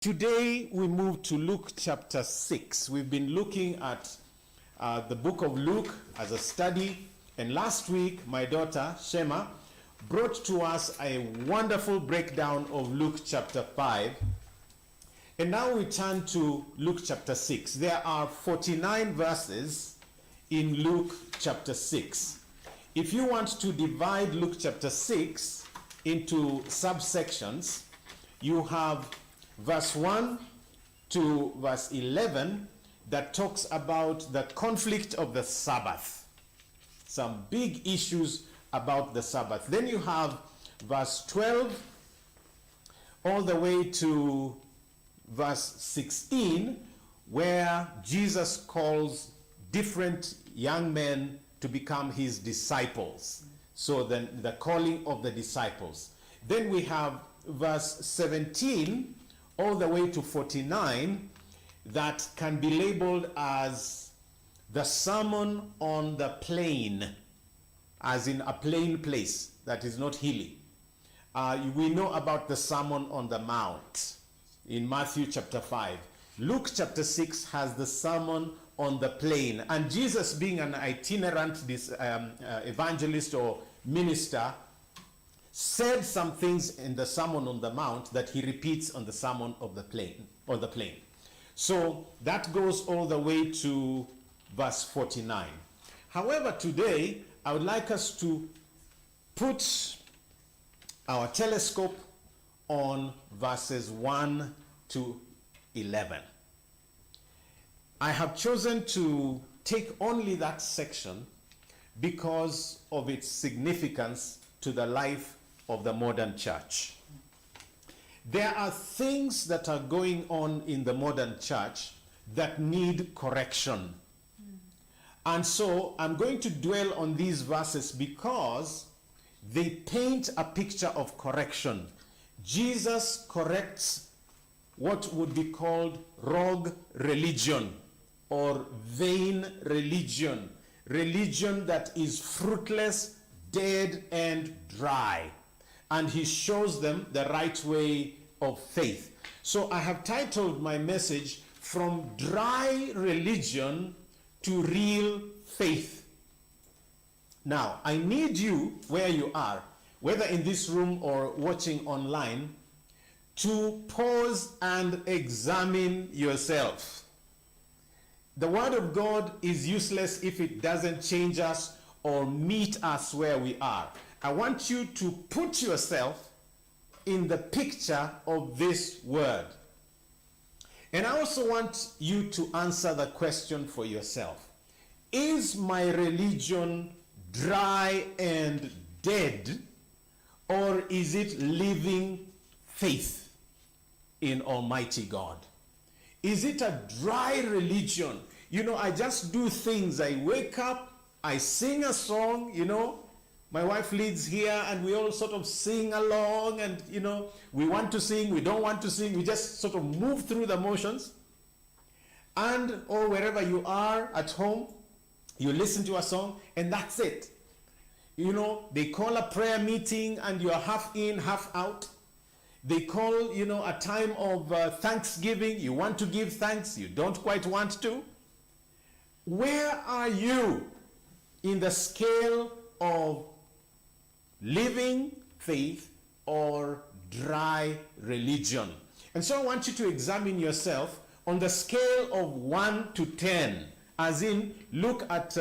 Today we move to Luke chapter 6. We've been looking at the book of Luke as a study, and last week my daughter Shema brought to us a wonderful breakdown of Luke chapter 5. And now we turn to Luke chapter 6. There are 49 verses in Luke chapter 6. If you want to divide Luke chapter 6 into subsections, you have verse 1 to verse 11 that talks about the conflict of the Sabbath. Some big issues about the Sabbath. Then you have verse 12 all the way to verse 16, where Jesus calls different young men to become his disciples. So then the calling of the disciples. Then we have verse 17 all the way to 49 that can be labeled as the sermon on the plain, as in a plain place that is not hilly. We know about the Sermon on the Mount in Matthew chapter 5. Luke chapter 6 has the Sermon on the Plain. And Jesus, being an itinerant evangelist or minister, said some things in the Sermon on the Mount that he repeats on the Sermon of the Plain, on the Plain. So that goes all the way to verse 49. However, today I would like us to put our telescope on verses 1 to 11. I have chosen to take only that section because of its significance to the life of the modern church. There are things that are going on in the modern church that need correction. And so I'm going to dwell on these verses because they paint a picture of correction. Jesus corrects what would be called rogue religion or vain religion, religion that is fruitless, dead, and dry. And he shows them the right way of faith. So I have titled my message, From Dry Religion to Real Faith. Now, I need you, where you are, whether in this room or watching online, to pause and examine yourself. The Word of God is useless if it doesn't change us or meet us where we are. I want you to put yourself in the picture of this word. And I also want you to answer the question for yourself. Is my religion dry and dead, or is it living faith in Almighty God? Is it a dry religion? You know, I just do things. I wake up, I sing a song, you know. My wife leads here and we all sort of sing along, and, you know, we want to sing, we don't want to sing, we just sort of move through the motions. And, or wherever you are at home, you listen to a song and that's it. You know, they call a prayer meeting and you're half in, half out. They call, you know, a time of Thanksgiving. You want to give thanks, you don't quite want to. Where are you in the scale of living faith or dry religion? And so I want you to examine yourself on the scale of 1 to 10, as in look at,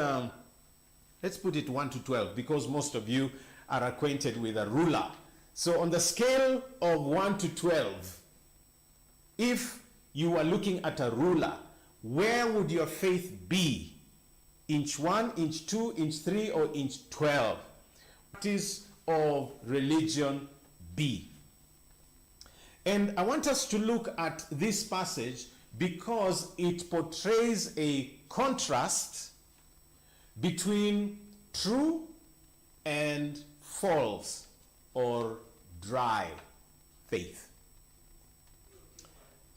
let's put it 1 to 12, because most of you are acquainted with a ruler. So on the scale of 1 to 12, if you were looking at a ruler, where would your faith be? Inch 1, inch 2, inch 3, or inch 12? Practice of religion be. And I want us to look at this passage because it portrays a contrast between true and false or dry faith.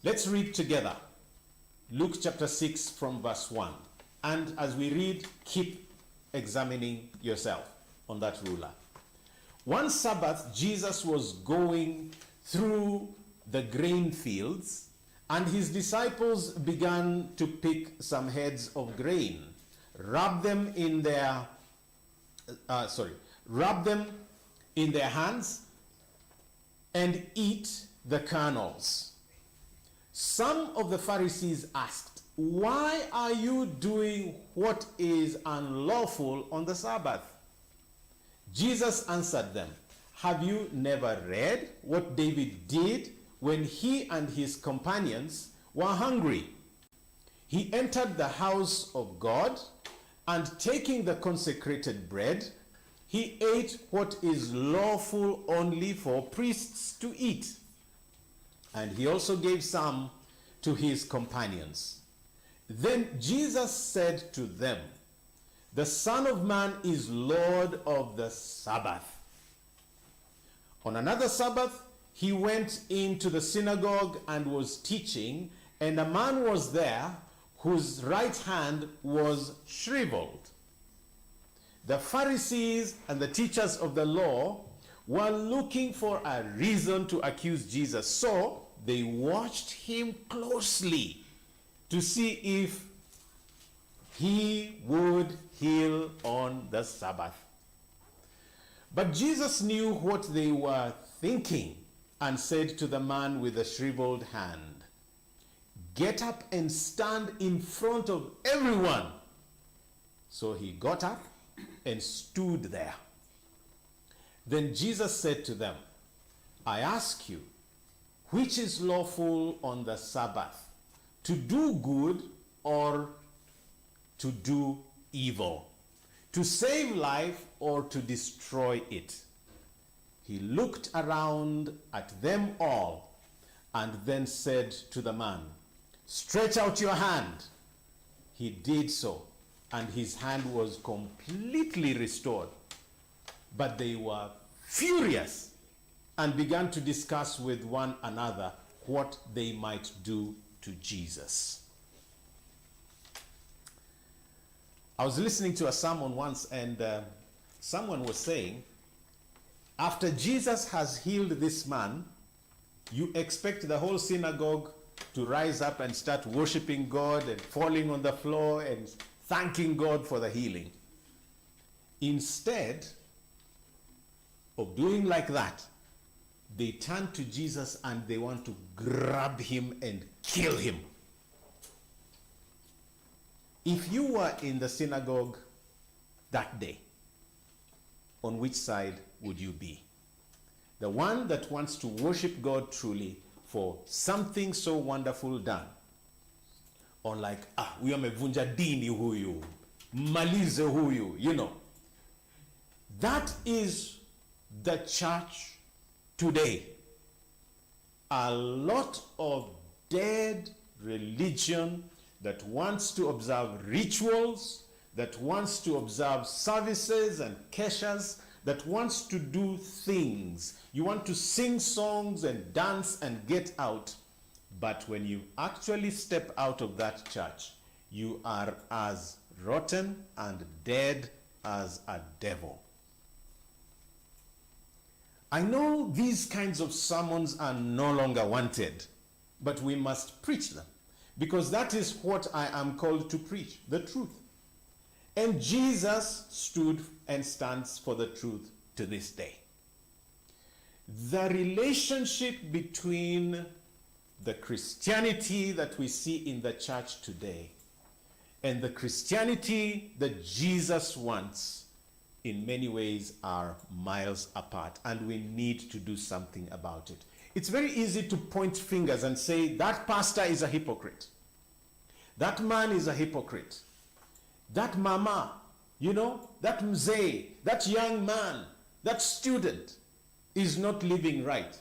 Let's read together Luke chapter 6 from verse 1. And as we read, keep examining yourself on that ruler. One Sabbath, Jesus was going through the grain fields And his disciples began to pick some heads of grain, rub them in their hands, and eat the kernels. Some of the Pharisees asked, "Why are you doing what is unlawful on the Sabbath?" Jesus answered them, "Have you never read what David did when he and his companions were hungry? He entered the house of God, and taking the consecrated bread, he ate what is lawful only for priests to eat. And he also gave some to his companions. Then Jesus said to them, 'The Son of Man is Lord of the Sabbath.' On another Sabbath, he went into the synagogue and was teaching, and a man was there whose right hand was shriveled. The Pharisees and the teachers of the law were looking for a reason to accuse Jesus, so they watched him closely to see if he would heal on the Sabbath. But Jesus knew what they were thinking and said to the man with the shriveled hand, 'Get up and stand in front of everyone.' So he got up and stood there. Then Jesus said to them, 'I ask you, which is lawful on the Sabbath, to do good or to do evil, to save life or to destroy it?' He looked around at them all and then said to the man, 'Stretch out your hand.' He did so, and his hand was completely restored. But they were furious and began to discuss with one another what they might do to Jesus." I was listening to a sermon once, and someone was saying, after Jesus has healed this man, you expect the whole synagogue to rise up and start worshiping God and falling on the floor and thanking God for the healing. Instead of doing like that, they turn to Jesus and they want to grab him and kill him. If you were in the synagogue that day, on which side would you be? The one that wants to worship God truly for something so wonderful done, or like, huyu amevunja dini huyu, malize huyu, you know. That is the church today. A lot of dead religion that wants to observe rituals, that wants to observe services and keshas, that wants to do things. You want to sing songs and dance and get out. But when you actually step out of that church, you are as rotten and dead as a devil. I know these kinds of sermons are no longer wanted, but we must preach them, because that is what I am called to preach, the truth. And Jesus stood and stands for the truth to this day. The relationship between the Christianity that we see in the church today and the Christianity that Jesus wants, in many ways, are miles apart, and we need to do something about it. It's very easy to point fingers and say, that pastor is a hypocrite. That man is a hypocrite. That mama, that mzee, that young man, that student is not living right.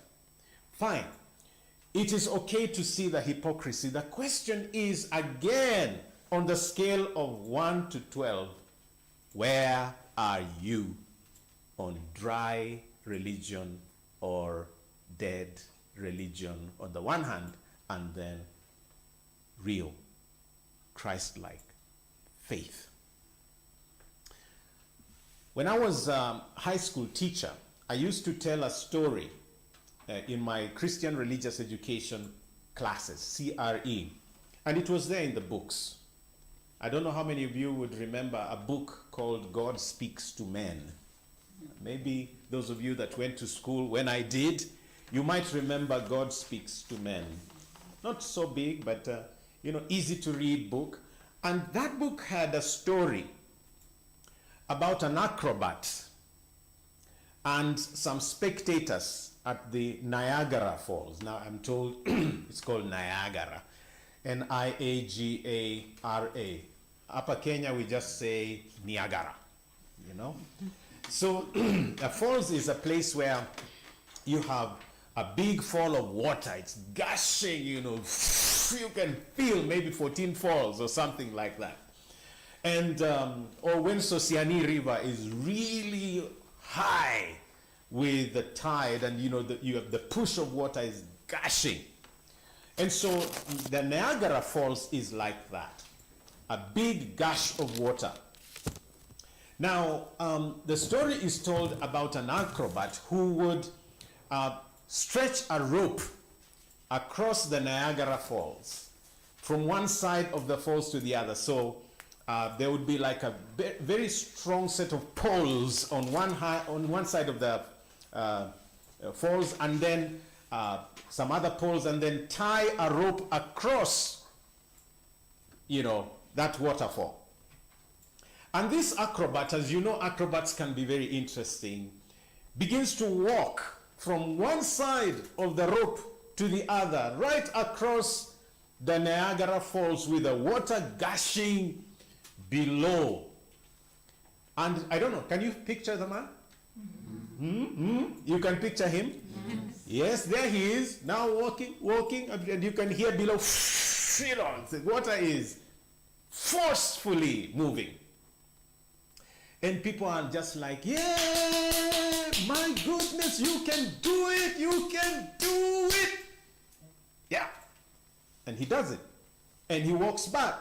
Fine. It is okay to see the hypocrisy. The question is, again, on the scale of 1 to 12, where are you on dry religion or dead religion on the one hand, and then real, Christ-like faith? When I was a high school teacher, I used to tell a story in my Christian religious education classes, CRE. And it was there in the books. I don't know how many of you would remember a book called God Speaks to Men. Maybe those of you that went to school when I did, you might remember God Speaks to Men. Not so big, but easy to read book. And that book had a story about an acrobat and some spectators at the Niagara Falls. Now I'm told it's called Niagara. Niagara. Upper Kenya, we just say Niagara, So a falls is a place where you have a big fall of water. It's gushing, you can feel maybe 14 falls or something like that. And, or when Sosiani River is really high with the tide and, you have the push of water is gushing. And so the Niagara Falls is like that, a big gush of water. Now, the story is told about an acrobat who would stretch a rope across the Niagara Falls from one side of the falls to the other. So there would be like a very strong set of poles on one side of the falls, and then some other poles, and then tie a rope across, that waterfall. And this acrobat, as you know, acrobats can be very interesting, begins to walk from one side of the rope to the other, right across the Niagara Falls with the water gushing below. And I don't know, can you picture the man? You can picture him? Yes, there he is, now walking, and you can hear below, the water is forcefully moving. And people are just like, yeah, my goodness, you can do it, Yeah. And he does it. And he walks back.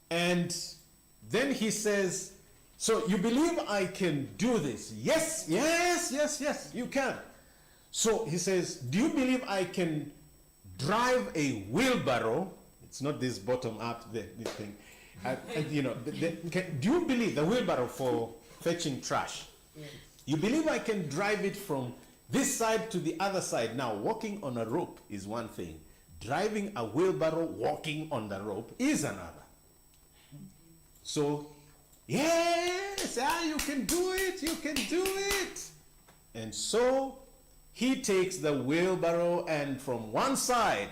And then he says, so you believe I can do this? Yes, you can. So he says, do you believe I can drive a wheelbarrow? It's not this bottom up this thing. Do you believe the wheelbarrow for fetching trash? Yes. You believe I can drive it from this side to the other side? Now, walking on a rope is one thing. Driving a wheelbarrow, walking on the rope is another. So, yes, you can do it. And so, he takes the wheelbarrow and from one side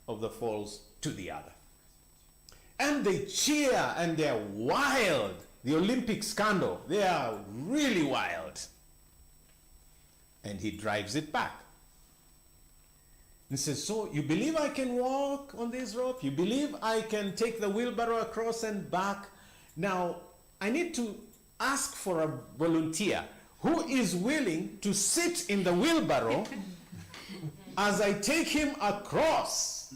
of the falls to the other. And they cheer and they're wild. The Olympic scandal, they are really wild. And he drives it back. He says, so you believe I can walk on this rope? You believe I can take the wheelbarrow across and back? Now, I need to ask for a volunteer who is willing to sit in the wheelbarrow as I take him across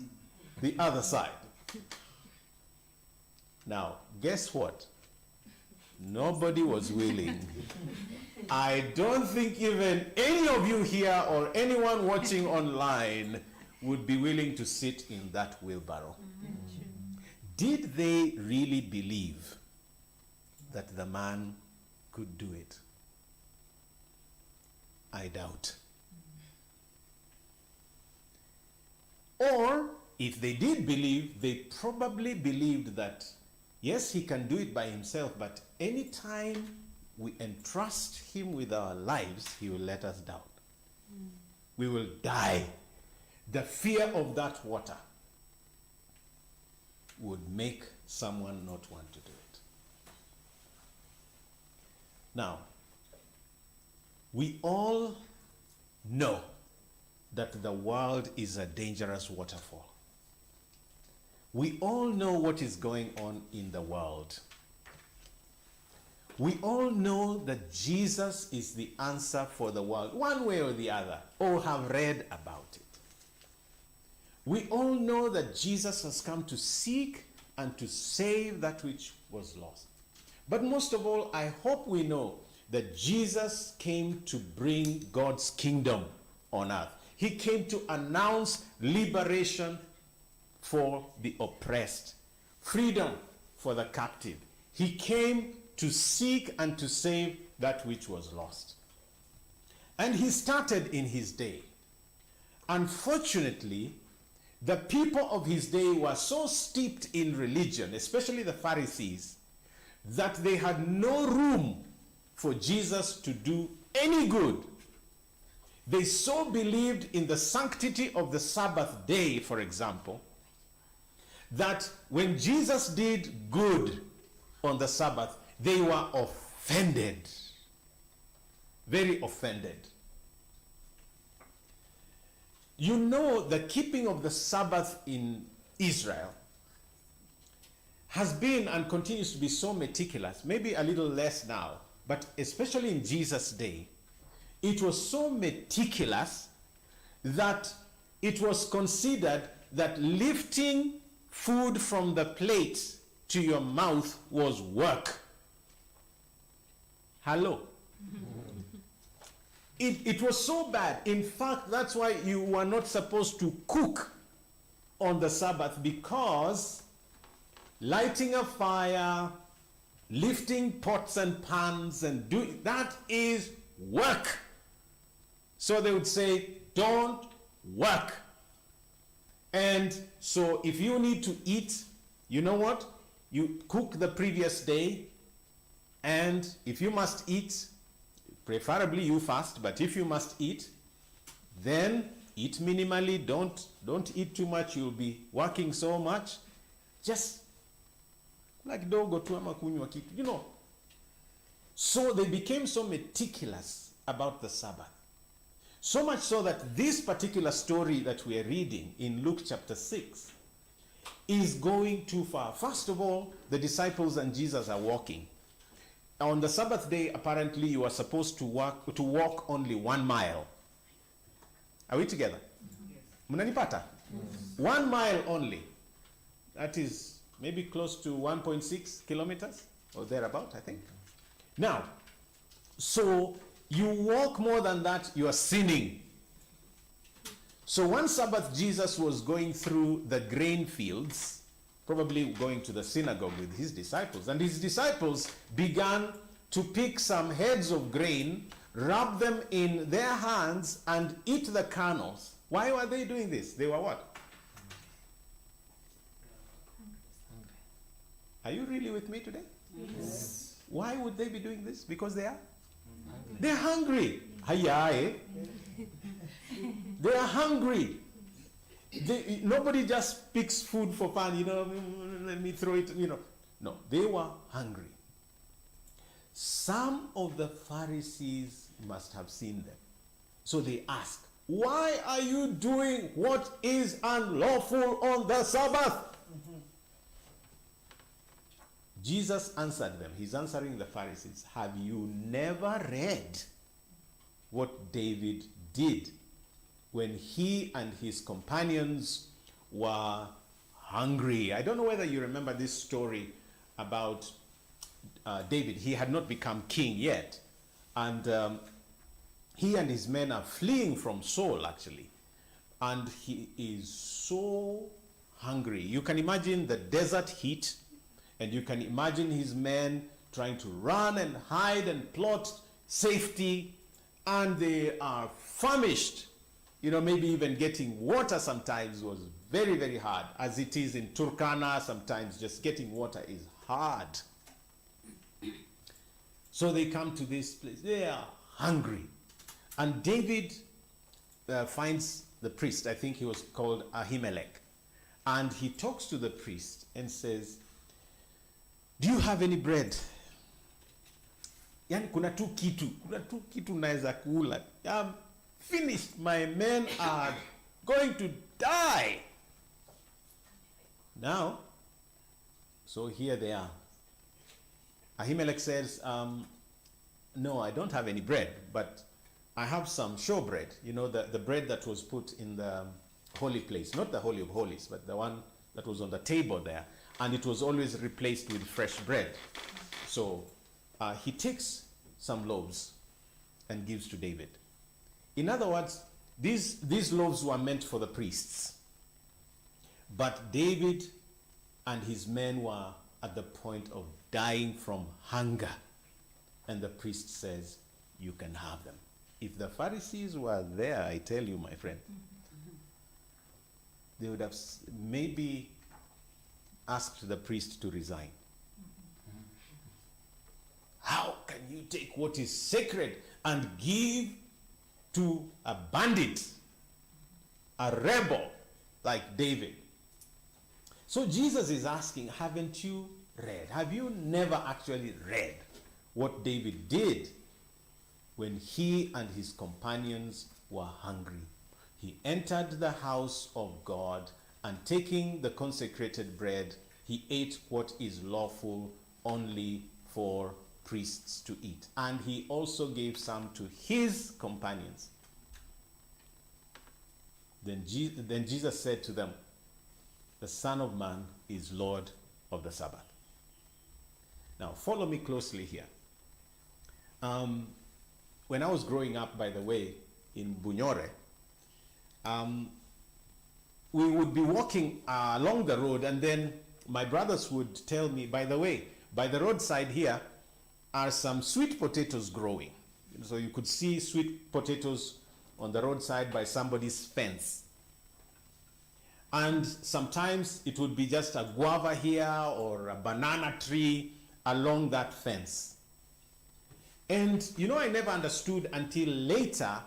the other side. Now, guess what? Nobody was willing. I don't think even any of you here or anyone watching online would be willing to sit in that wheelbarrow. Did they really believe that the man could do it? I doubt. Or, if they did believe, they probably believed that yes, he can do it by himself, but anytime we entrust him with our lives, he will let us down. We will die. The fear of that water would make someone not want to do it. Now, we all know that the world is a dangerous waterfall. We all know what is going on in the world. We all know that Jesus is the answer for the world, one way or the other, or have read about it. We all know that Jesus has come to seek and to save that which was lost. But most of all, I hope we know that Jesus came to bring God's kingdom on earth. He came to announce liberation for the oppressed, freedom for the captive. He came to seek and to save that which was lost. And he started in his day. Unfortunately, the people of his day were so steeped in religion, especially the Pharisees, that they had no room for Jesus to do any good. They so believed in the sanctity of the Sabbath day, for example, that when Jesus did good on the Sabbath, they were offended. Very offended. You know, the keeping of the Sabbath in Israel has been and continues to be so meticulous, maybe a little less now, but especially in Jesus' day, it was so meticulous that it was considered that lifting food from the plate to your mouth was work. Hello? It was so bad. In fact, that's why you were not supposed to cook on the Sabbath, because lighting a fire, lifting pots and pans and doing that is work. So they would say, don't work. And so if you need to eat, you know what? You cook the previous day, and if you must eat, preferably you fast, but if you must eat, then eat minimally. Don't eat too much. You'll be working so much. Just like dogo tu ama kunywa kitu, you know. So they became so meticulous about the Sabbath. So much so that this particular story that we are reading in Luke chapter 6 is going too far. First of all, the disciples and Jesus are walking. On the Sabbath day, apparently, you are supposed to walk only 1 mile. Are we together? Mnanipata? Yes. 1 mile only. That is maybe close to 1.6 kilometers or thereabout, I think. Now, so you walk more than that, you are sinning. So one Sabbath, Jesus was going through the grain fields, probably going to the synagogue with his disciples. And his disciples began to pick some heads of grain, rub them in their hands, and eat the kernels. Why were they doing this? They were what? Are you really with me today? Yes. Why would they be doing this? Because they are? They're hungry. They are hungry. Nobody just picks food for fun, let me throw it, No, they were hungry. Some of the Pharisees must have seen them. So they asked, why are you doing what is unlawful on the Sabbath? Mm-hmm. Jesus answered them. He's answering the Pharisees. Have you never read what David did when he and his companions were hungry? I don't know whether you remember this story about David. He had not become king yet. And he and his men are fleeing from Saul, actually. And he is so hungry. You can imagine the desert heat, and you can imagine his men trying to run and hide and plot safety, and they are famished. Maybe even getting water sometimes was very, very hard. As it is in Turkana, sometimes just getting water is hard. So they come to this place. They are hungry. And David finds the priest. I think he was called Ahimelech. And he talks to the priest and says, do you have any bread? Yani kuna tu kitu naeza kula. I'm finished. My men are going to die. Now, so here they are. Ahimelech says, no, I don't have any bread, but I have some showbread. The bread that was put in the holy place. Not the Holy of Holies, but the one that was on the table there. And it was always replaced with fresh bread. So he takes some loaves and gives to David. In other words, These loaves were meant for the priests. But David and his men were at the point of dying from hunger. And the priest says, you can have them. If the Pharisees were there, I tell you, my friend, they would have maybe asked the priest to resign. How can you take what is sacred and give to a bandit, a rebel like David? So Jesus is asking, haven't you read? Have you never actually read what David did when he and his companions were hungry? He entered the house of God, and taking the consecrated bread, he ate what is lawful only for priests to eat. And he also gave some to his companions. Then Jesus said to them, the Son of Man is Lord of the Sabbath. Now, follow me closely here. When I was growing up, by the way, in Bunyore, we would be walking along the road, and then my brothers would tell me, by the way, by the roadside here are some sweet potatoes growing. So you could see sweet potatoes on the roadside by somebody's fence. And sometimes it would be just a guava here or a banana tree along that fence. And you know, I never understood until later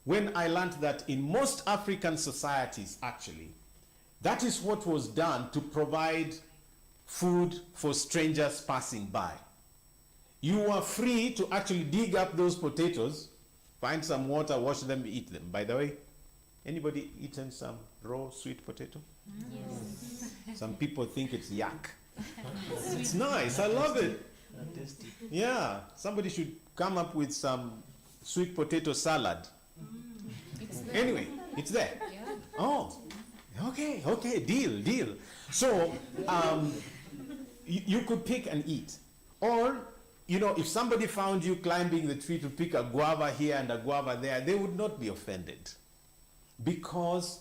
when I learned that in most African societies, actually, that is what was done to provide food for strangers passing by. You were free to actually dig up those potatoes, find some water, wash them, eat them. By the way, anybody eaten some raw sweet potato? Yes. Some people think it's yuck. It's nice, I love it. Yeah, somebody should come up with some sweet potato salad. Anyway, it's there. Yeah. Oh, okay, deal. So, you could pick and eat. Or, you know, if somebody found you climbing the tree to pick a guava here and a guava there, they would not be offended. Because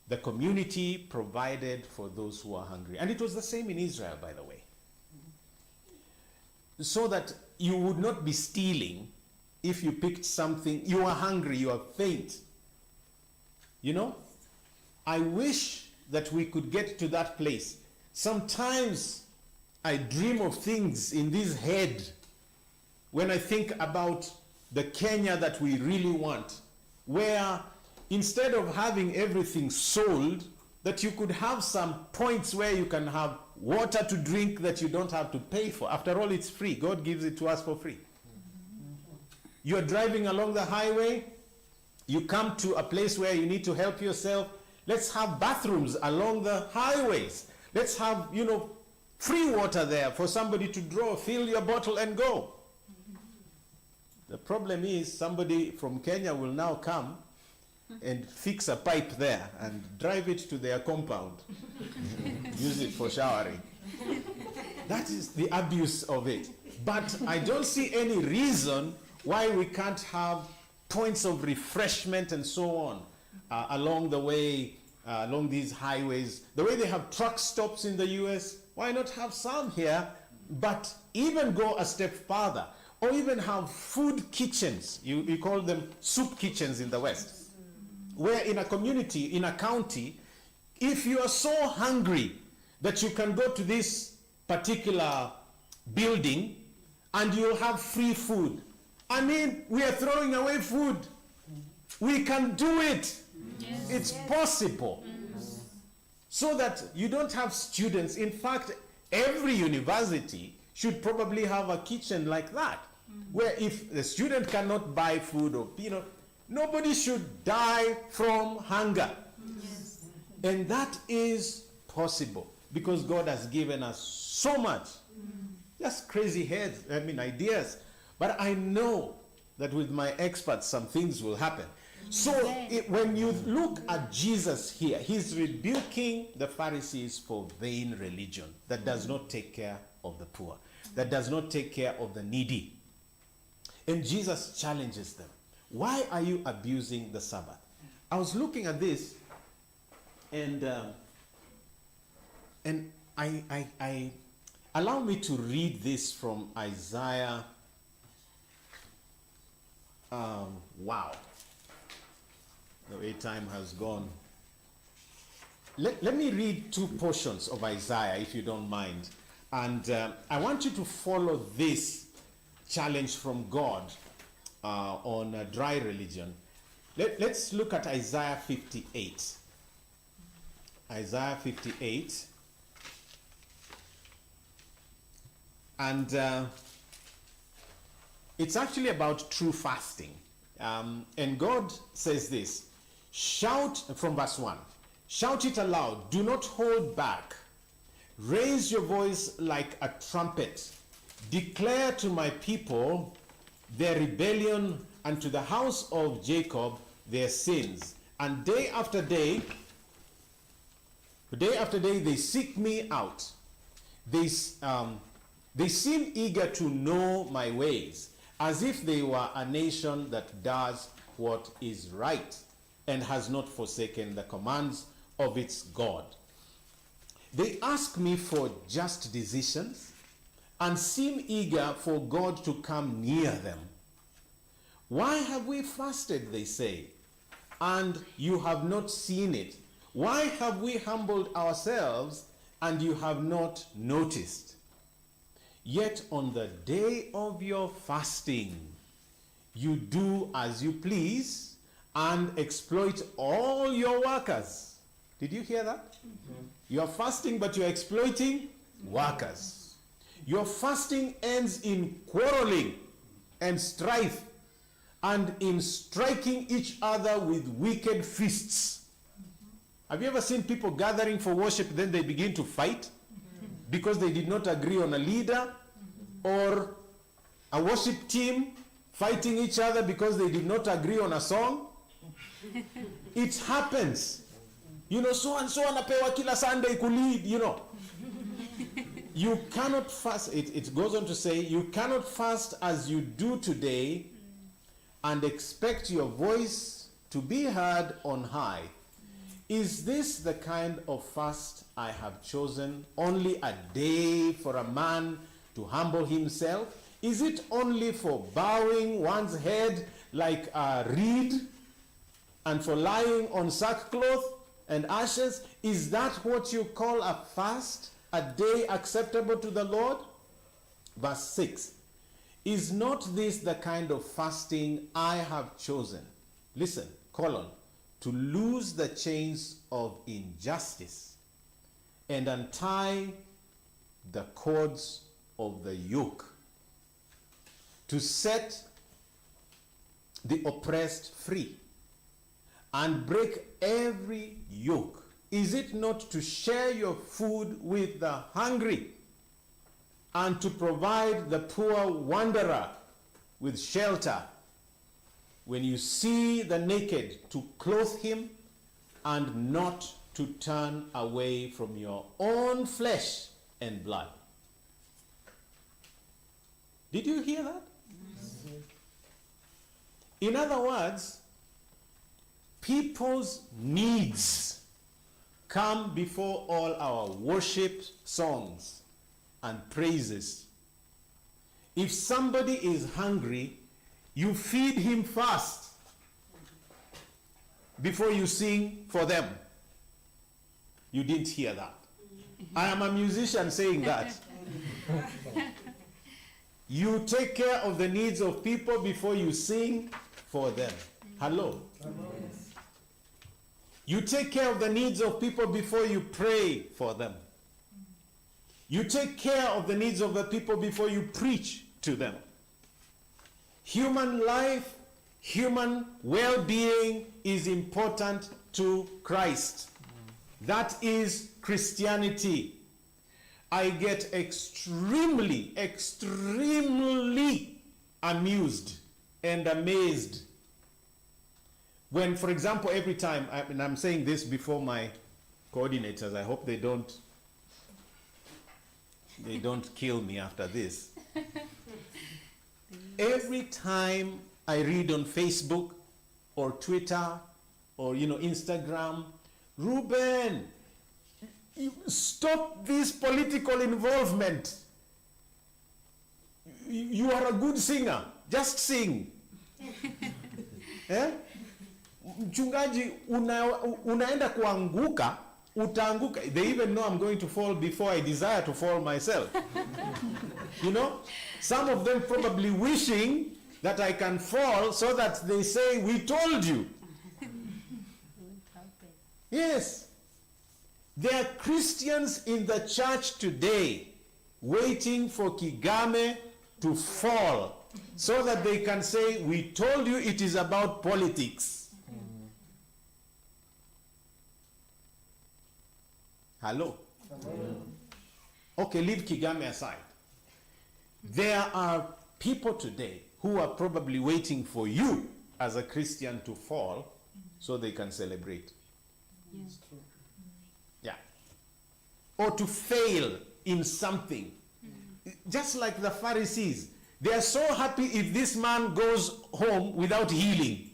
the community provided for those who are hungry. And it was the same in Israel, by the way. So that you would not be stealing if you picked something. You are hungry, you are faint. You know? I wish that we could get to that place. Sometimes I dream of things in this head when I think about the Kenya that we really want, where instead of having everything sold, that you could have some points where you can have water to drink that you don't have to pay for. After all, it's free. God gives it to us for free. You're driving along the highway, you come to a place where you need to help yourself. Let's have bathrooms along the highways. Let's have, you know, free water there for somebody to draw, fill your bottle and go. The problem is somebody from Kenya will now come and fix a pipe there and drive it to their compound. Use it for showering. That is the abuse of it. But I don't see any reason why we can't have points of refreshment and so on along the way, along these highways. The way they have truck stops in the US, why not have some here? But even go a step further, or even have food kitchens. You call them soup kitchens in the West, where in a community, in a county, if you are so hungry that you can go to this particular building and you'll have free food. I mean, we are throwing away food. We can do it. Yes. It's possible. So that you don't have students. In fact, every university should probably have a kitchen like that, where if the student cannot buy food, or, you know, nobody should die from hunger. Yes. And that is possible because God has given us so much. Just crazy heads, ideas. But I know that with my experts, some things will happen. So when you look at Jesus here, he's rebuking the Pharisees for vain religion that does not take care of the poor, that does not take care of the needy. And Jesus challenges them. Why are you abusing the Sabbath? I was looking at this, and I allow me to read this from Isaiah. Wow, the way time has gone. Let me read two portions of Isaiah, if you don't mind. And I want you to follow this challenge from God on dry religion. Let's look at Isaiah 58. Isaiah 58. And it's actually about true fasting. And God says this, shout, from verse 1, shout it aloud, do not hold back. Raise your voice like a trumpet. Declare to my people their rebellion, and to the house of Jacob their sins. And day after day they seek me out. They seem eager to know my ways, as if they were a nation that does what is right and has not forsaken the commands of its God. They ask me for just decisions and seem eager for God to come near them. Why have we fasted, they say, and you have not seen it? Why have we humbled ourselves and you have not noticed? Yet on the day of your fasting, you do as you please and exploit all your workers. Did you hear that? Mm-hmm. You are fasting, but you are exploiting workers. Your fasting ends in quarreling and strife and in striking each other with wicked fists. Have you ever seen people gathering for worship, then they begin to fight because they did not agree on a leader, or a worship team fighting each other because they did not agree on a song? It happens. You know, so and so anapewa kila Sunday kulead, you know. You cannot fast, it goes on to say, you cannot fast as you do today and expect your voice to be heard on high. Is this the kind of fast I have chosen? Only a day for a man to humble himself? Is it only for bowing one's head like a reed and for lying on sackcloth and ashes? Is that what you call a fast, a day acceptable to the Lord? Verse 6. Is not this the kind of fasting I have chosen? Listen, to loose the chains of injustice and untie the cords of the yoke, to set the oppressed free and break every yoke. Is it not to share your food with the hungry and to provide the poor wanderer with shelter? When you see the naked, to clothe him and not to turn away from your own flesh and blood. Did you hear that? In other words, people's needs come before all our worship songs and praises. If somebody is hungry, you feed him first before you sing for them. You didn't hear that. I am a musician saying that. You take care of the needs of people before you sing for them. Hello? Yes. You take care of the needs of people before you pray for them. You take care of the needs of the people before you preach to them. Human life, human well-being is important to Christ. That is Christianity. I get extremely amused and amazed when, for example, every time, and I'm saying this before my coordinators, I hope they don't kill me after this. Every time I read on Facebook or Twitter or Instagram, Reuben, stop this political involvement. You are a good singer. Just sing. Mchungaji, unaenda kuanguka, utaanguka. They even know I'm going to fall before I desire to fall myself. Some of them probably wishing that I can fall so that they say, we told you. Yes. There are Christians in the church today waiting for Kigame to fall so that they can say, we told you it is about politics. Hello? Okay, leave Kigame aside. There are people today who are probably waiting for you as a Christian to fall so they can celebrate. Yes. Yeah. Or to fail in something. Just like the Pharisees. They are so happy if this man goes home without healing.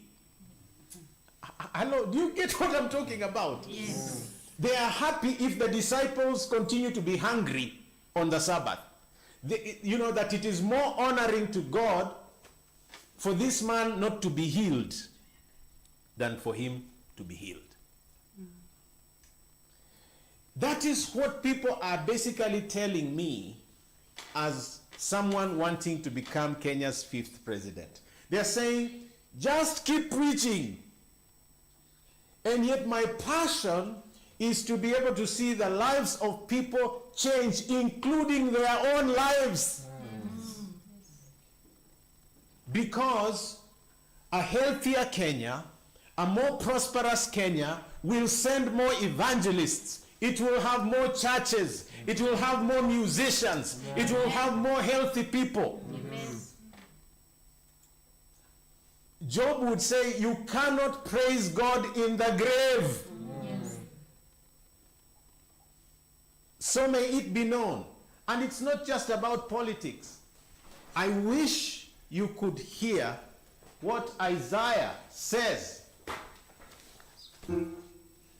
Hello, do you get what I'm talking about? Yes. They are happy if the disciples continue to be hungry on the Sabbath. That it is more honoring to God for this man not to be healed than for him to be healed. That is what people are basically telling me as someone wanting to become Kenya's 5th president. They're saying, just keep preaching. And yet my passion is to be able to see the lives of people change, including their own lives. Because a healthier Kenya, a more prosperous Kenya, will send more evangelists. It will have more churches. It will have more musicians. It will have more healthy people. Amen. Job would say, you cannot praise God in the grave. Yes. So may it be known. And it's not just about politics. I wish you could hear what Isaiah says.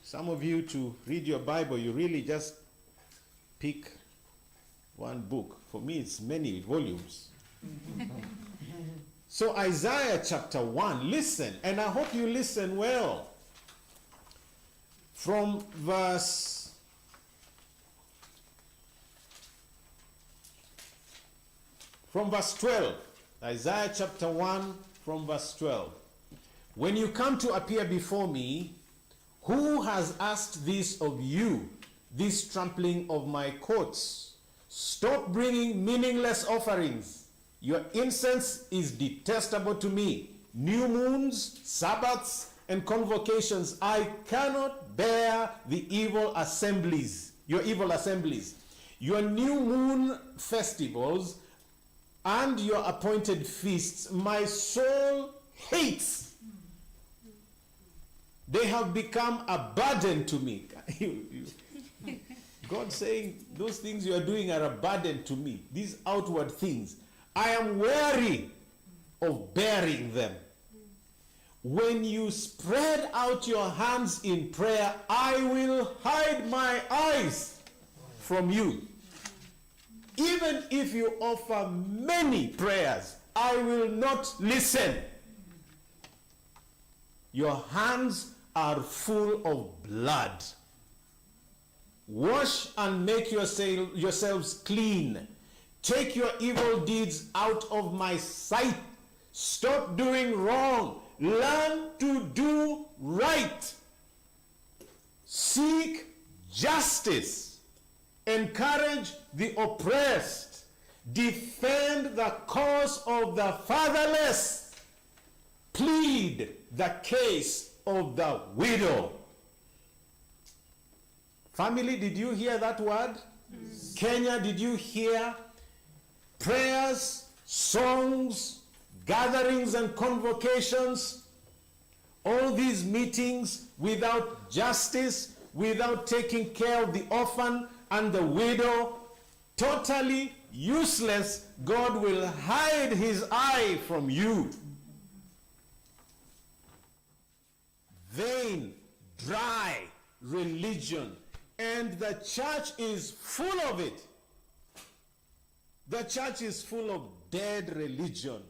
Some of you, to read your Bible, you really just pick one book. For me, it's many volumes. So Isaiah chapter 1, listen, and I hope you listen well. From verse 12. Isaiah chapter 1 from verse 12. When you come to appear before me, who has asked this of you, this trampling of my courts? Stop bringing meaningless offerings. Your incense is detestable to me. New moons, Sabbaths, and convocations. I cannot bear the evil assemblies, your evil assemblies. Your new moon festivals and your appointed feasts, my soul hates. They have become a burden to me. God saying, those things you are doing are a burden to me. These outward things. I am weary of bearing them. When you spread out your hands in prayer, I will hide my eyes from you. Even if you offer many prayers, I will not listen. Your hands are full of blood. Wash and make yourselves clean. Take your evil deeds out of my sight. Stop doing wrong. Learn to do right. Seek justice. Encourage the oppressed. Defend the cause of the fatherless. Plead the case of the widow. Family, did you hear that word? Yes. Kenya, did you hear? Prayers, songs, gatherings and convocations, all these meetings without justice, without taking care of the orphan and the widow, totally useless. God will hide his eye from you. vain, dry religion. And the church is full of it. The church is full of dead religion.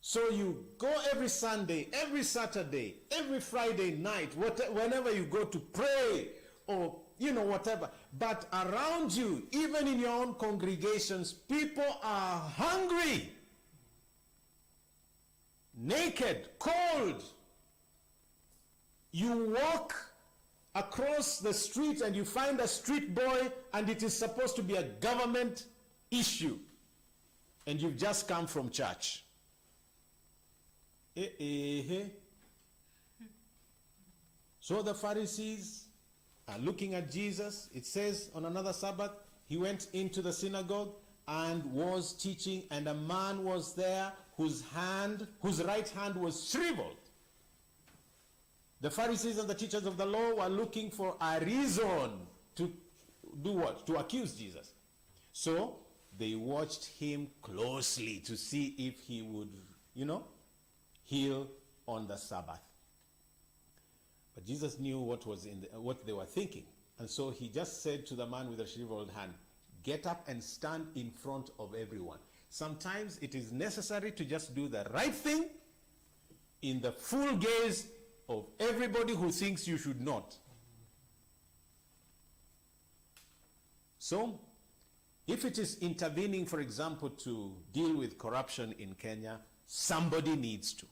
So you go every Sunday, every Saturday, every Friday night, whenever you go to pray or whatever. But around you, even in your own congregations, people are hungry, naked, cold. You walk across the street and you find a street boy and it is supposed to be a government issue. And you've just come from church. So the Pharisees are looking at Jesus. It says on another Sabbath, he went into the synagogue and was teaching, and a man was there whose right hand was shriveled. The Pharisees and the teachers of the law were looking for a reason to do what? To accuse Jesus. So they watched him closely to see if he would, heal on the Sabbath. But Jesus knew what they were thinking. And so he just said to the man with the shriveled hand, get up and stand in front of everyone. Sometimes it is necessary to just do the right thing in the full gaze of everybody who thinks you should not. So, if it is intervening, for example, to deal with corruption in Kenya, somebody needs to.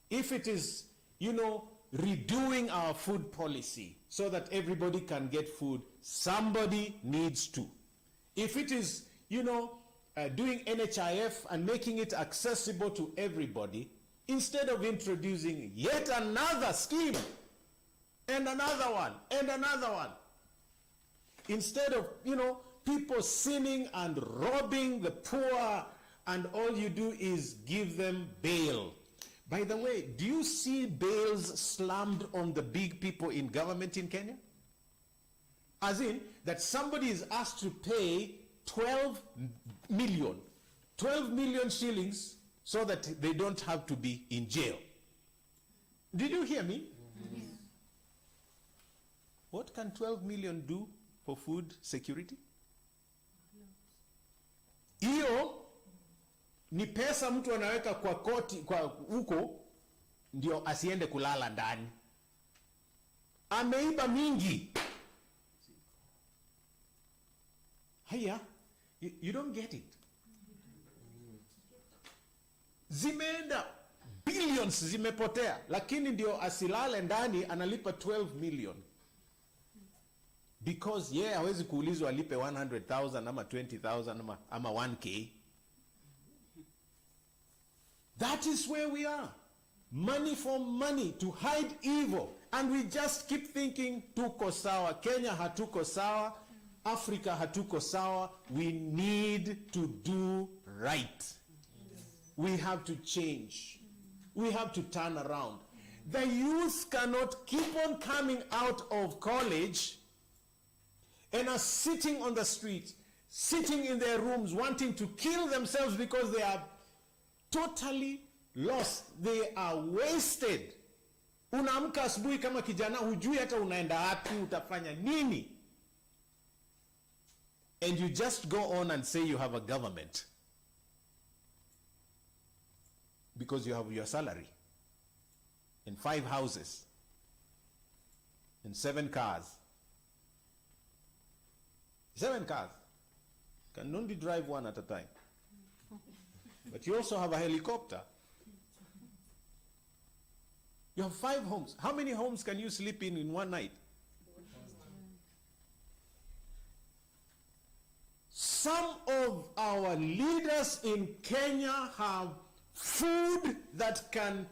If it is, redoing our food policy so that everybody can get food, somebody needs to. If it is, doing NHIF and making it accessible to everybody, instead of introducing yet another scheme, and another one, and another one, instead of, people sinning and robbing the poor, and all you do is give them bail. By the way, do you see bails slammed on the big people in government in Kenya? As in, that somebody is asked to pay 12 million shillings so that they don't have to be in jail. Did you hear me? Yes. What can 12 million do for food security? Hiyo ni pesa mtu anaweka kwa koti, kwa huko ndio asiende kulala ndani. Ameiba mingi. Haya, you don't get it. Zimeenda billions, zimepotea, lakini ndio asilale ndani analipa 12 million. Because hawezi kuulizwa alipe 100,000 ama 20,000 ama 1K. That is where we are. Money for money, to hide evil. And we just keep thinking, tuko sawa. Kenya hatuko sawa. Africa hatuko sawa. We need to do right. We have to change. We have to turn around. The youth cannot keep on coming out of college and are sitting on the streets, sitting in their rooms, wanting to kill themselves because they are totally lost. They are wasted. Unaamka asubuhi kama kijana, hujui hata unaenda wapi, utafanya nini? And you just go on and say you have a government because you have your salary and 5 houses and 7 cars. 7 cars. Can only drive one at a time. But you also have a helicopter. You have 5 homes. How many homes can you sleep in one night? Some of our leaders in Kenya have food that can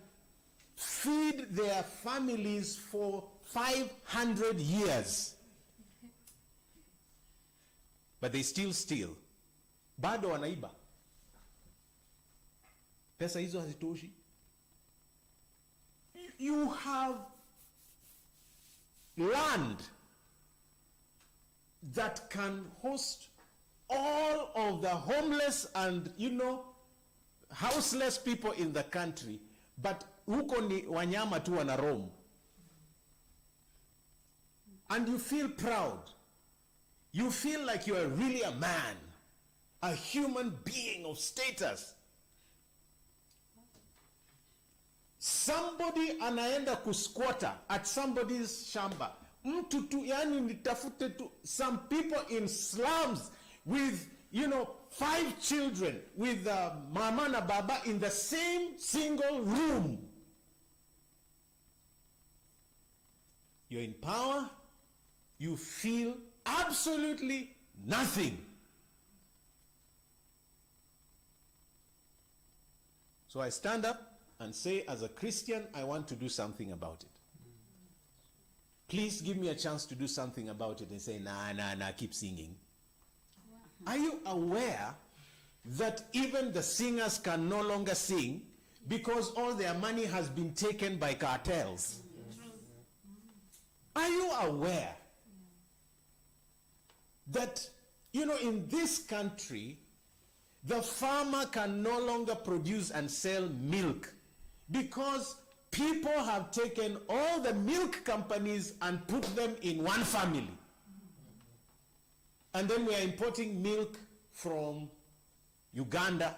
feed their families for 500 years. But they still steal. Bado wanaiba. Pesa hizo hazitoshi. You have land that can host all of the homeless and, houseless people in the country. But huko ni wanyama tu wana roam. And you feel proud. You feel like you are really a man, a human being of status. Somebody anaenda kusquatter at somebody's shamba. Mtu tu, yani nitafute tu, some people in slums with, 5 children, with mama na baba in the same single room. You're in power, you feel absolutely nothing. So I stand up and say, as a Christian, I want to do something about it. Please give me a chance to do something about it. And say, nah, keep singing. Are you aware that even the singers can no longer sing because all their money has been taken by cartels? Are you aware that, in this country, the farmer can no longer produce and sell milk because people have taken all the milk companies and put them in one family? And then we are importing milk from Uganda,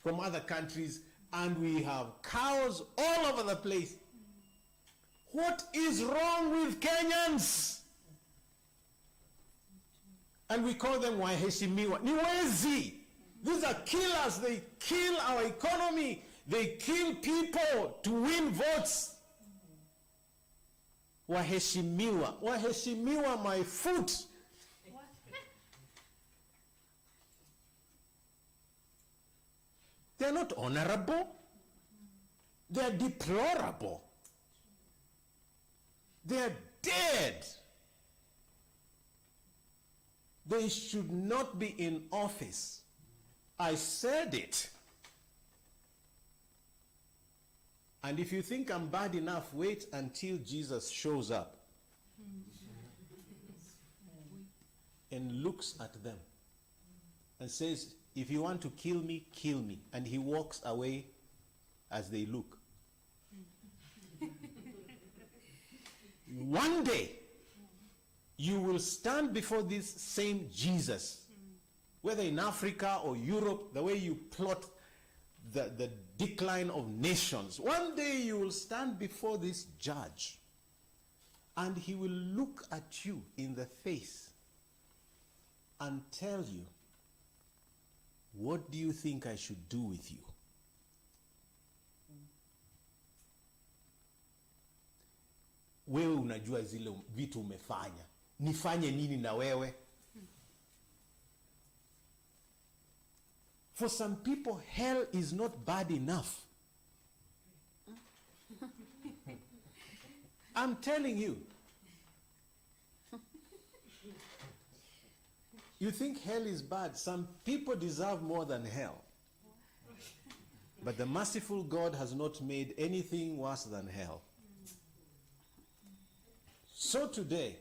from other countries, and we have cows all over the place. What is wrong with Kenyans? And we call them waheshimiwa. Ni wezi. These are killers. They kill our economy. They kill people to win votes. Waheshimiwa. Waheshimiwa, my foot. They're not honorable. They're deplorable. They're dead. They should not be in office. I said it. And if you think I'm bad enough, wait until Jesus shows up and looks at them and says, if you want to kill me, kill me. And he walks away as they look. One day, you will stand before this same Jesus, whether in Africa or Europe, the way you plot the decline of nations. One day you will stand before this judge, and he will look at you in the face and tell you, what do you think I should do with you? Wewe unajua zile vitu umefanya. Nifanye nini na wewe? For some people, hell is not bad enough. I'm telling you. You think hell is bad? Some people deserve more than hell. But the merciful God has not made anything worse than hell. So today,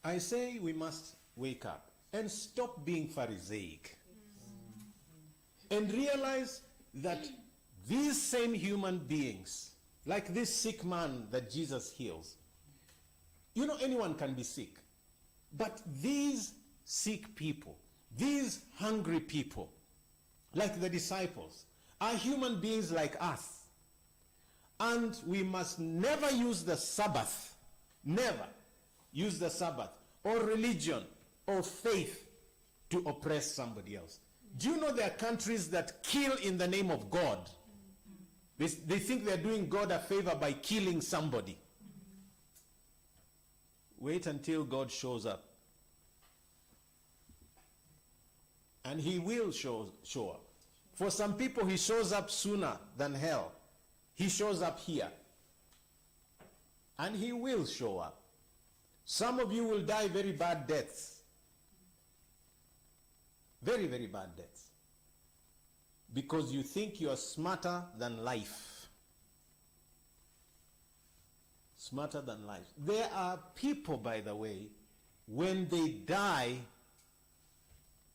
I say we must wake up and stop being Pharisaic. And realize that these same human beings, like this sick man that Jesus heals, anyone can be sick. But these sick people, these hungry people, like the disciples, are human beings like us. And we must never use the Sabbath, never use the Sabbath or religion or faith to oppress somebody else. Do you know there are countries that kill in the name of God? They think they're doing God a favor by killing somebody. Wait until God shows up. And he will show up. For some people, he shows up sooner than hell. He shows up here. And he will show up. Some of you will die very bad deaths. Very, very bad deaths. Because you think you are smarter than life. Smarter than life. There are people, by the way, when they die,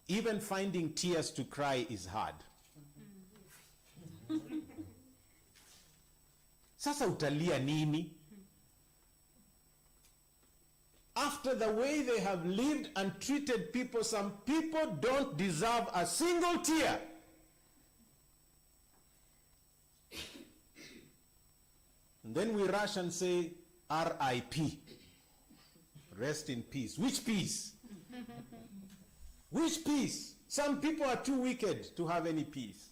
even finding tears to cry is hard. Sasa utalia nini? After the way they have lived and treated people, some people don't deserve a single tear. And then we rush and say, R.I.P. Rest in peace. Which peace? Which peace? Some people are too wicked to have any peace.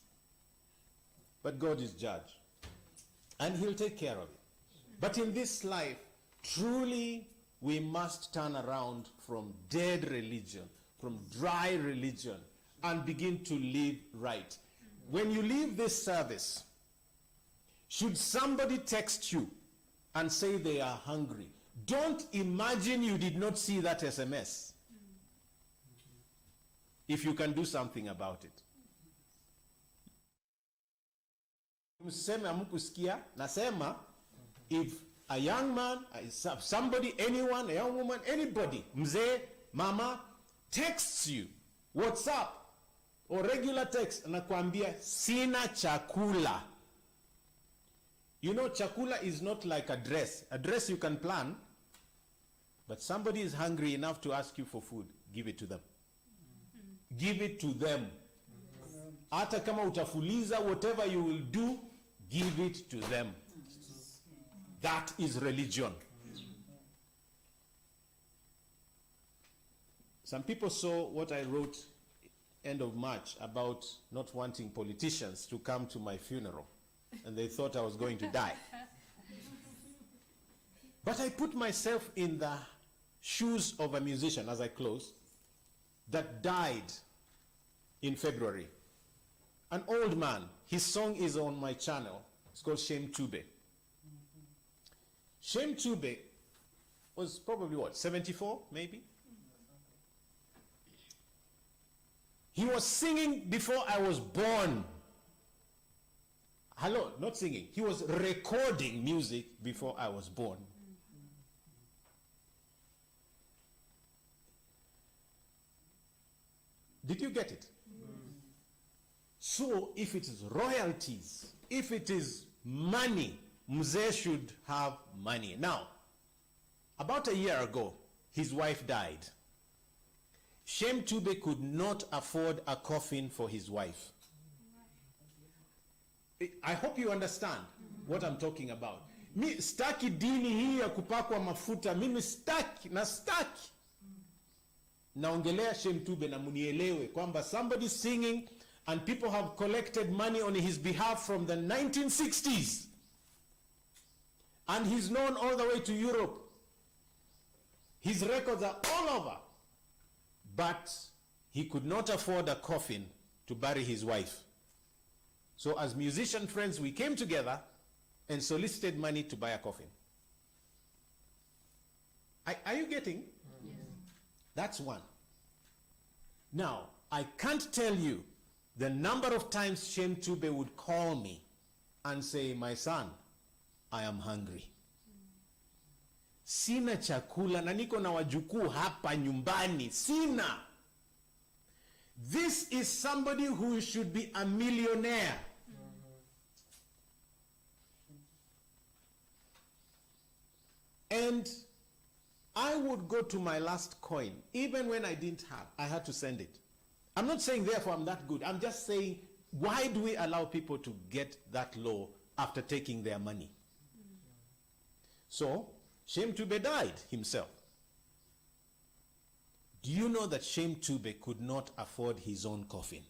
But God is judge. And he'll take care of it. But in this life, truly, we must turn around from dead religion, from dry religion, and begin to live right. When you leave this service, should somebody text you and say they are hungry, don't imagine you did not see that SMS. If you can do something about it. Mseme amukusikia, nasema, if a young man, somebody, anyone, a young woman, anybody, mzee, mama, texts you, WhatsApp, or regular text, anakuambia, sina chakula. You know, chakula is not like a dress. A dress you can plan, but somebody is hungry enough to ask you for food, give it to them. Give it to them. Hata kama utafuliza, whatever you will do, give it to them. That is religion. Some people saw what I wrote end of March about not wanting politicians to come to my funeral, and they thought I was going to die. But I put myself in the shoes of a musician, as I close, that died in February. An old man. His song is on my channel. It's called Shem Tube. Shem Tube was probably what, 74 maybe? He was singing before I was born. Hello, not singing. He was recording music before I was born. Did you get it? So if it is royalties, if it is money, mzee should have money. Now, about a year ago, his wife died. Shem Tube could not afford a coffin for his wife. I hope you understand what I'm talking about. Mi staki dini hii ya kupakwa mafuta, mimi staki. Naongelea Shem Tube na munielewe kwamba somebody singing and people have collected money on his behalf from the 1960s. And he's known all the way to Europe. His records are all over. But he could not afford a coffin to bury his wife. So as musician friends, we came together and solicited money to buy a coffin. Are you getting? Yes. That's one. Now, I can't tell you the number of times Shem Tube would call me and say, my son, I am hungry. Sina chakula na niko na wajukuu hapa nyumbani. Sina. This is somebody who should be a millionaire. And I would go to my last coin. Even when I didn't have, I had to send it. I'm not saying therefore I'm that good. I'm just saying, why do we allow people to get that low after taking their money? So, Shem Tube died himself. Do you know that Shem Tube could not afford his own coffin?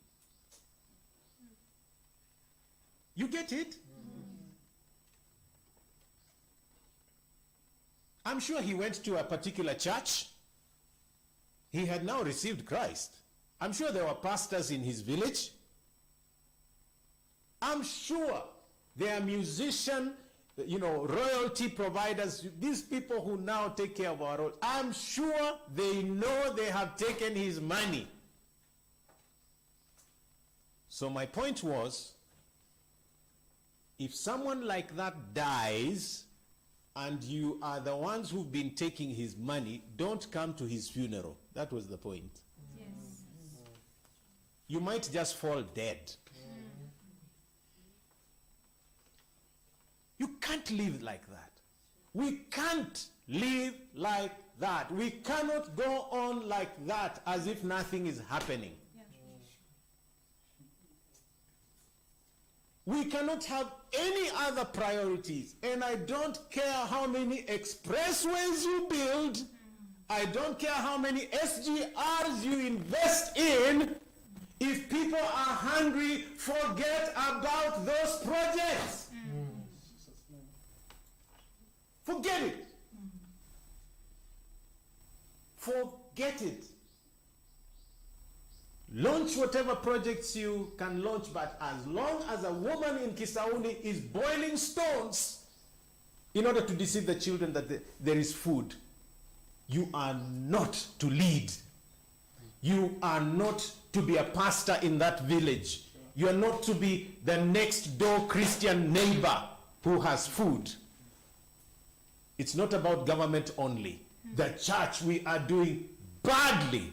You get it? I'm sure he went to a particular church. He had now received Christ. I'm sure there were pastors in his village. I'm sure there are musicians, royalty providers, these people who now take care of our roads. I'm sure they know they have taken his money. So my point was, if someone like that dies, and you are the ones who've been taking his money, don't come to his funeral. That was the point. Yes. You might just fall dead. You can't live like that. We can't live like that. We cannot go on like that as if nothing is happening. We cannot have any other priorities. And I don't care how many expressways you build. I don't care how many SGRs you invest in. If people are hungry, forget about those projects. Forget it. Forget it. Launch whatever projects you can launch, but as long as a woman in Kisauni is boiling stones in order to deceive the children that there is food, you are not to lead. You are not to be a pastor in that village. You are not to be the next door Christian neighbor who has food. It's not about government only. The church, we are doing badly.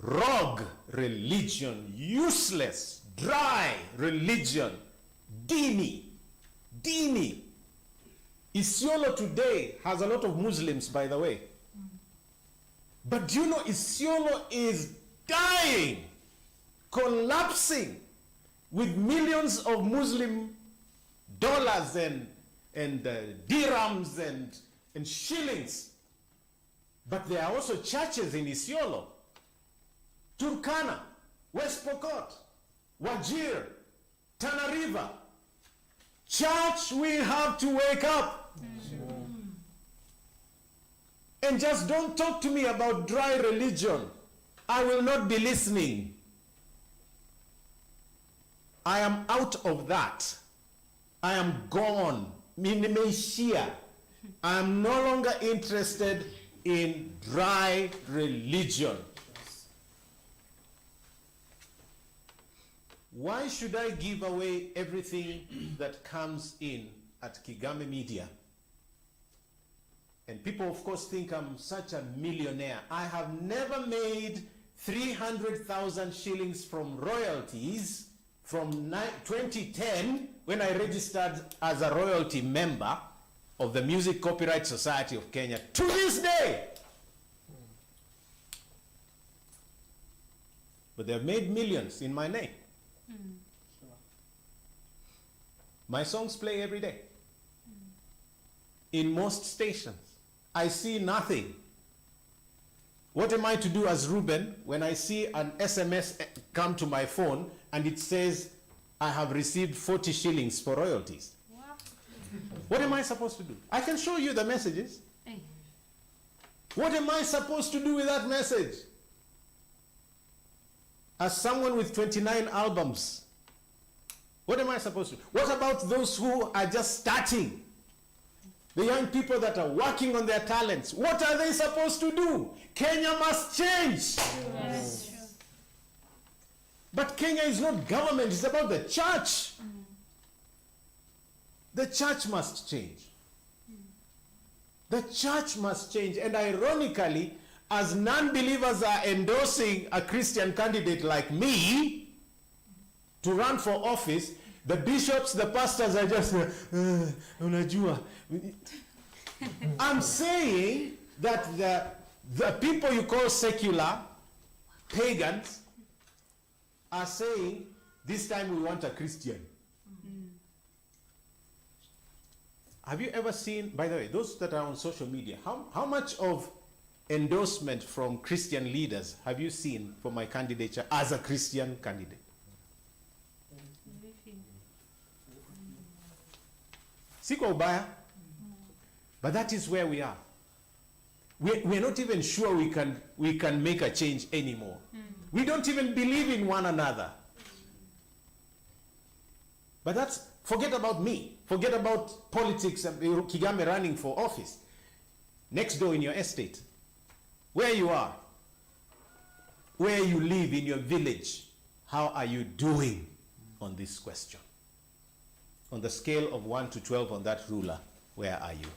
Rogue religion, useless, dry religion, dini. Isiolo today has a lot of Muslims, by the way. But do you know Isiolo is dying, collapsing, with millions of Muslim dollars and dirhams and shillings. But there are also churches in Isiolo, Turkana, West Pokot, Wajir, Tana River. Church, we have to wake up. And just don't talk to me about dry religion. I will not be listening. I am out of that. I am gone. Nimeishia. I am no longer interested in dry religion. Why should I give away everything that comes in at Kigame Media? And people, of course, think I'm such a millionaire. I have never made 300,000 shillings from royalties from 2010, when I registered as a royalty member of the Music Copyright Society of Kenya, to this day. But they've made millions in my name. My songs play every day. In most stations. I see nothing. What am I to do as Reuben when I see an SMS come to my phone and it says, I have received 40 shillings for royalties? Wow. What am I supposed to do? I can show you the messages. Hey. What am I supposed to do with that message? As someone with 29 albums, what am I supposed to do? What about those who are just starting? The young people that are working on their talents, what are they supposed to do? Kenya must change. Yes. True. But Kenya is not government, it's about the church. The church must change. The church must change. And ironically, as non-believers are endorsing a Christian candidate like me to run for office, the bishops, the pastors are just, unajua. I'm saying that the people you call secular, pagans, are saying, this time we want a Christian. Have you ever seen, by the way, those that are on social media, how much of endorsement from Christian leaders have you seen for my candidature as a Christian candidate? Siko ubaya, but that is where we are. We're not even sure we can make a change anymore. We don't even believe in one another. But that's, forget about me. Forget about politics and Kigame running for office. Next door in your estate, where you are, where you live in your village, how are you doing on this question? On the scale of 1 to 12 on that ruler, where are you?